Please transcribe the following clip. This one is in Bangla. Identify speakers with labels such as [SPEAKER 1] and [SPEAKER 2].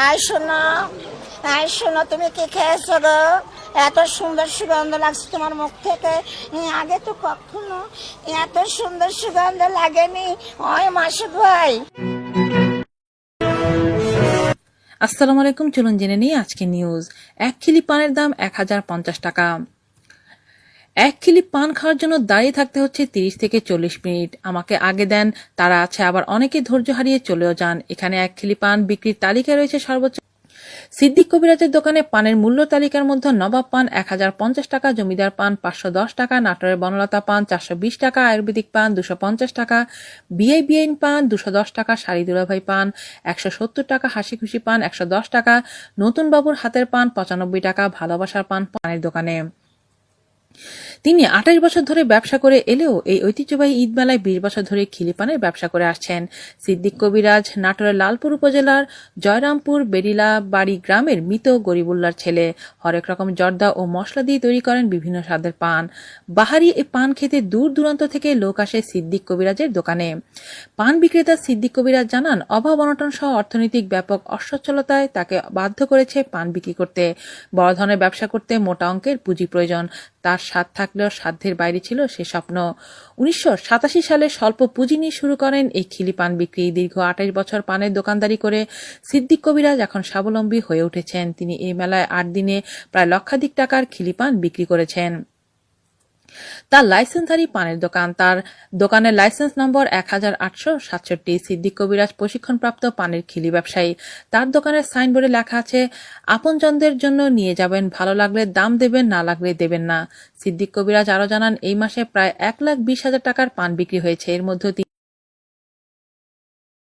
[SPEAKER 1] আয় শোনো, আয় শোনো, তুমি কি খেয়েছো গো? এত সুন্দর সুগন্ধ লাগছে তোমার মুখ থেকে। আগে তো কখনো এত সুন্দর সুগন্ধ লাগেনি। ওই মাসুদ ভাই।
[SPEAKER 2] আসসালামু আলাইকুম, চলুন জেনে নিই আজকে নিউজ। 1 কিলো পানের দাম 1050 টাকা। 1 কিলো পান খাওয়ার জন্য দাঁড়িয়ে থাকতে হচ্ছে 30 থেকে 40 মিনিট। আমাকে আগে দেন, তারা আছে, আবার অনেকে ধৈর্য হারিয়ে চলেও যান। এখানে 1 কিলো পান বিক্রির তালিকায় রয়েছে সর্বোচ্চ সিদ্দিক কবিরাজের দোকানে পানের মূল্য তালিকার মধ্যে নবাব পান 1050 টাকা, জমিদার পান 510 টাকা, নাটোরের বনলতা পান 420 টাকা, আয়ুর্বেদিক পান 250 টাকা, বিআইবিআইন পান 210 টাকা, শাড়ি দুলাভাই পান 170 টাকা, হাসি খুশি পান 110 টাকা, নতুন বাবুর হাতের পান 95 টাকা। ভালোবাসার পান পানের দোকানে তিনি 28 বছর ধরে ব্যবসা করে এলেও এই ঐতিহ্যবাহী ঈদ মেলায় 20 বছর ধরে খিলিপানের ব্যবসা করে আসছেন। সিদ্দিক কবিরাজ নাটোরের লালপুর উপজেলার জয়রামপুর বেরিলা বাড়ি গ্রামের মৃত গরিবুল্লার ছেলে। হরেক রকম জর্দা ও মশলা দিয়ে তৈরি করেন বিভিন্ন স্বাদের পান। বাহারি এই পান খেতে দূর দূরান্ত থেকে লোক আসে সিদ্দিক কবিরাজের দোকানে। পান বিক্রেতা সিদ্দিক কবিরাজ জানান, অভাব অনটন সহ অর্থনৈতিক ব্যাপক অসচ্ছলতায় তাকে বাধ্য করেছে পান বিক্রি করতে। বড় ধরনের ব্যবসা করতে মোটা অঙ্কের পুঁজি প্রয়োজন। তার স্বাদ থাকলেও সাধ্যের বাইরে ছিল সে স্বপ্ন। 1987 সালে স্বল্প পুঁজি নিয়ে শুরু করেন এই খিলি পান বিক্রি। দীর্ঘ 28 বছর পানের দোকানদারি করে সিদ্দিক কবিরাজ এখন স্বাবলম্বী হয়ে উঠেছেন। তিনি এই মেলায় 8 দিনে প্রায় লক্ষাধিক টাকার খিলি পান বিক্রি করেছেন। তার লাইসেন্সধারী পানের দোকান। তার দোকানের লাইসেন্স নম্বর 1867। সিদ্দিক কবিরাজ প্রশিক্ষণপ্রাপ্ত পানের খিলি ব্যবসায়ী। তার দোকানের সাইনবোর্ডে লেখা আছে, আপনজনদের জন্য নিয়ে যাবেন, ভালো লাগলে দাম দেবেন, না লাগলে দেবেন না। সিদ্দিক কবিরাজ আরো জানান, এই মাসে প্রায় 1,20,000 টাকার পান বিক্রি হয়েছে। এর মধ্যে